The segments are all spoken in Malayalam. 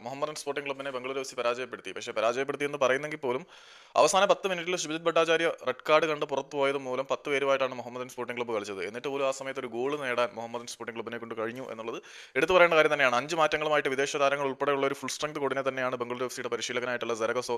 മുഹമ്മദൻ സ്പോർട്ടിംഗ് ക്ലബ്ബിനെ ബംഗളൂരു എഫ് സി പരാജയപ്പെടുത്തി. പക്ഷേ പരാജയപ്പെടുത്തി എന്ന് പറയുന്നെങ്കിൽ പോലും അവസാന 10 മിനിറ്റിൽ ശുഭിജിത് ഭട്ടാചാര്യ റെഡ് കാർഡ് കണ്ട് പുറത്തു പോയത് മൂലം 10 പേരുമായിട്ടാണ് മുഹമ്മദൻ സ്പോർട്ടിംഗ് ക്ലബ്ബ് കളിച്ചത്. എന്നിട്ട് പോലും ആ സമയത്ത് ഒരു ഗോൾ നേടാൻ മുഹമ്മദൻ സ്പോർട്ടിംഗ് ക്ലബ്ബിനെ കൊണ്ട് കഴിഞ്ഞു എന്നുള്ളത് എടുത്തു പറയേണ്ട കാര്യം തന്നെയാണ്. 5 മാറ്റങ്ങളുമായിട്ട് വിദേശ താരങ്ങൾ ഉൾപ്പെടെയുള്ള ഒരു ഫുൾ സ്ട്രെങ്ത് കോഡിനെ തന്നെയാണ് ബംഗളൂരു എഫ് സിയുടെ പരിശീലകനായിട്ടുള്ള സെറഗസോ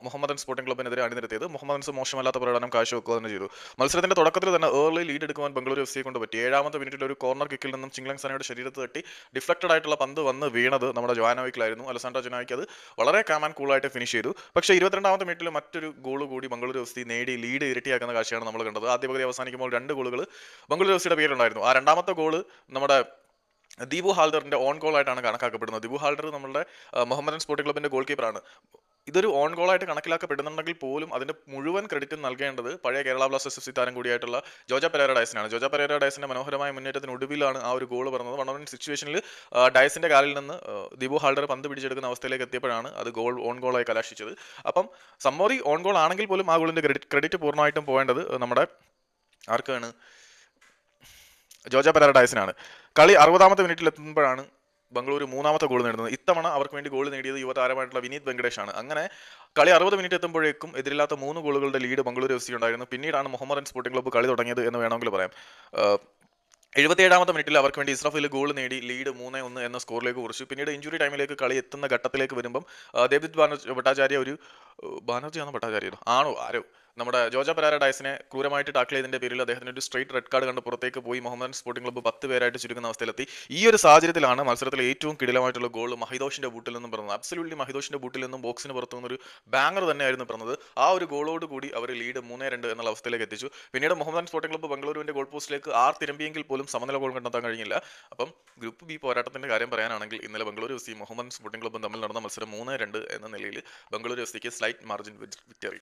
മുഹമ്മദൻ സ്പോർട്ടിംഗ് ക്ലബ്ബിനെതിരെ അണിനിരത്തിയത്. മുഹമ്മദൻസ് മോശമല്ലാത്ത പ്രകടനം കാഴ്ചവെക്കുക തന്നെ ചെയ്തു. മത്സരത്തിന്റെ തുടക്കത്തിൽ തന്നെ ഏർലി ലീഡ് എടുക്കുവാൻ ബംഗളൂരു എഫ് സിയെ കൊണ്ട് പറ്റി. 7ാമത്തെ മിനിറ്റിൽ ഒരു കോർണർ കിക്കിൽ നിന്നും ചിങ്ലങ് സനയുടെ ശരീരത്ത് തട്ടി ഡിഫ്ലക്റ്റഡ് ആയിട്ടുള്ള പന്ത് വന്ന് വീണത് നമ്മുടെ ജോവാനോവിക്കിലായിരുന്നു. അലസാൻഡ്രോ ജൊനായ്ക്ക് അത് വളരെ കാം ആൻഡ് കൂളായിട്ട് ഫിനിഷ് ചെയ്തു. പക്ഷേ 22ാമത്തെ മിനിറ്റിൽ മറ്റൊരു ഗോൾ കൂടി ബംഗളൂരു എഫ് സി നേടി ലീഡ് ഇരട്ടിയാക്കുന്ന കാഴ്ചയാണ് നമ്മൾ കണ്ടത്. ആദ്യ പകുതി അവസാനിക്കുമ്പോൾ 2 ഗോളുകൾ ബംഗളൂരു എഫ് സിയുടെ പേരുണ്ടായിരുന്നു. ആ രണ്ടാമത്തെ ഗോൾ നമ്മുടെ ദീപു ഹാൽഡറിന്റെ ഓൺ ഗോൾ ആയിട്ടാണ് കണക്കാക്കപ്പെടുന്നത്. ദീപു ഹാൽഡർ നമ്മുടെ മുഹമ്മദൻ സ്പോർട്ടിംഗ് ക്ലബ്ബിന്റെ ഗോൾ കീപ്പറാണ്. ഇതൊരു ഓൺ ഗോളായിട്ട് കണക്കിലാക്കപ്പെടുന്നുണ്ടെങ്കിൽ പോലും അതിന്റെ മുഴുവൻ ക്രെഡിറ്റ് നൽകേണ്ടത് പഴയ കേരള ബ്ലാസ്റ്റേഴ്സ് എഫ് സി താരം കൂടിയായിട്ടുള്ള ജോജ പെരേര ഡയസിനാണ്. ജോജ പെരേര ഡയസിന്റെ മനോഹരമായ മുന്നേറ്റത്തിനൊടുവിലാണ് ആ ഒരു ഗോൾ പറഞ്ഞത്. 1-on-1 സിറ്റുവേഷനിൽ ഡയസിന്റെ കാലിൽ നിന്ന് ദീപു ഹാൾഡർ പന്ത് പിടിച്ചെടുക്കുന്ന അവസ്ഥയിലേക്ക് എത്തിയപ്പോഴാണ് അത് ഓൺ ഗോളായി കലാശിച്ചത്. അപ്പം സമ്മോറി ഓൺ ഗോൾ ആണെങ്കിൽ പോലും ആ ഗോളിന്റെ ക്രെഡിറ്റ് പൂർണ്ണമായിട്ടും പോകേണ്ടത് നമ്മുടെ ആർക്കാണ്? ജോജ പെരേര ഡയസിനാണ്. കളി 60ാമത്തെ മിനിറ്റിൽ എത്തുമ്പോഴാണ് ബംഗളൂരു 3ാമത്തെ ഗോൾ നേടുന്നത്. ഇത്തവണ അവർക്ക് വേണ്ടി ഗോൾ നേടിയത് യുവതാരമായിട്ടുള്ള വിനീത് വെങ്കടേഷാണ്. അങ്ങനെ കളി 60 മിനിറ്റ് എത്തുമ്പോഴേക്കും എതിരില്ലാത്ത 3 ഗോളുകളുടെ ലീഡ് ബംഗളൂരു എഫ് സി ഉണ്ടായിരുന്നു. പിന്നീടാണ് മുഹമ്മദൻ സ്പോർട്ടിംഗ് ക്ലബ്ബ് കളി തുടങ്ങിയത് എന്ന് വേണമെങ്കിൽ പറയാം. 77ാമത്തെ മിനിറ്റിൽ അവർക്ക് വേണ്ടി ഇസ്രാഫീൽ ഗോൾ നേടി ലീഡ് 3-1 എന്ന സ്കോറിലേക്ക് കുറിച്ചു. പിന്നീട് ഇഞ്ചുറി ടൈമിലേക്ക് കളി എത്തുന്ന ഘട്ടത്തിലേക്ക് വരുമ്പം ദേവജിത് ഭട്ടാചാര്യ ഒരു ബാനർജിയാണോ ഭട്ടാചാര്യ ആണോ ആരോ നമ്മുടെ ജോജ പെരേര ഡയസിനെ ക്രൂരമായിട്ട് ടാക്കിൾ ചെയ്തതിന്റെ പേരിൽ അദ്ദേഹത്തിന് ഒരു സ്ട്രേറ്റ് റെഡ് കാർഡ് കണ്ട് പുറത്തേക്ക് പോയി മുഹമ്മദൻ സ്പോർട്ടിംഗ് ക്ലബ്ബ് 10 പേരായിട്ട് ചുരുങ്ങുന്ന അവസ്ഥയിലെത്തി. ഈ ഒരു സാഹചര്യത്തിലാണ് മത്സരത്തിലെ ഏറ്റവും കിടിലമായിട്ടുള്ള ഗോൾ മഹിദോഷിന്റെ ബൂട്ടിൽ നിന്നും പറഞ്ഞത്. അബ്സല്യൂട്ട്ലി മഹിദോഷിന്റെ ബൂട്ടിൽ നിന്നും ബോക്സിന് പുറത്തു നിന്നൊരു ബാങ്ങർ തന്നെയായിരുന്നു പറഞ്ഞത്. ആ ഒരു ഗോളോട് കൂടി അവർ ലീഡ് 3-2 എന്നുള്ള അവസ്ഥയിലേക്ക് എത്തിച്ചു. പിന്നീട് മുഹമ്മദൻ സ്പോർട്ടിംഗ് ക്ലബ്ബ് ബംഗളൂരുവിന്റെ ഗോൾ പോസ്റ്റിലേക്ക് തിരമ്പിയെങ്കിൽ പോലും സമനില ഗോൾ കണ്ടെത്താൻ കഴിഞ്ഞില്ല. അപ്പം ഗ്രൂപ്പ് ബി പോരാട്ടത്തിന്റെ കാര്യം പറയാനാണെങ്കിൽ ഇന്നലെ Bengaluru F C Mohammedan Sporting ക്ലബ്ബും തമ്മിൽ നടന്ന മത്സരം 3-2 എന്ന നിലയിൽ ബംഗളൂരു എഫ് സിക്ക് സ്ലൈറ്റ് മാർജിൻ വിക്ടറി.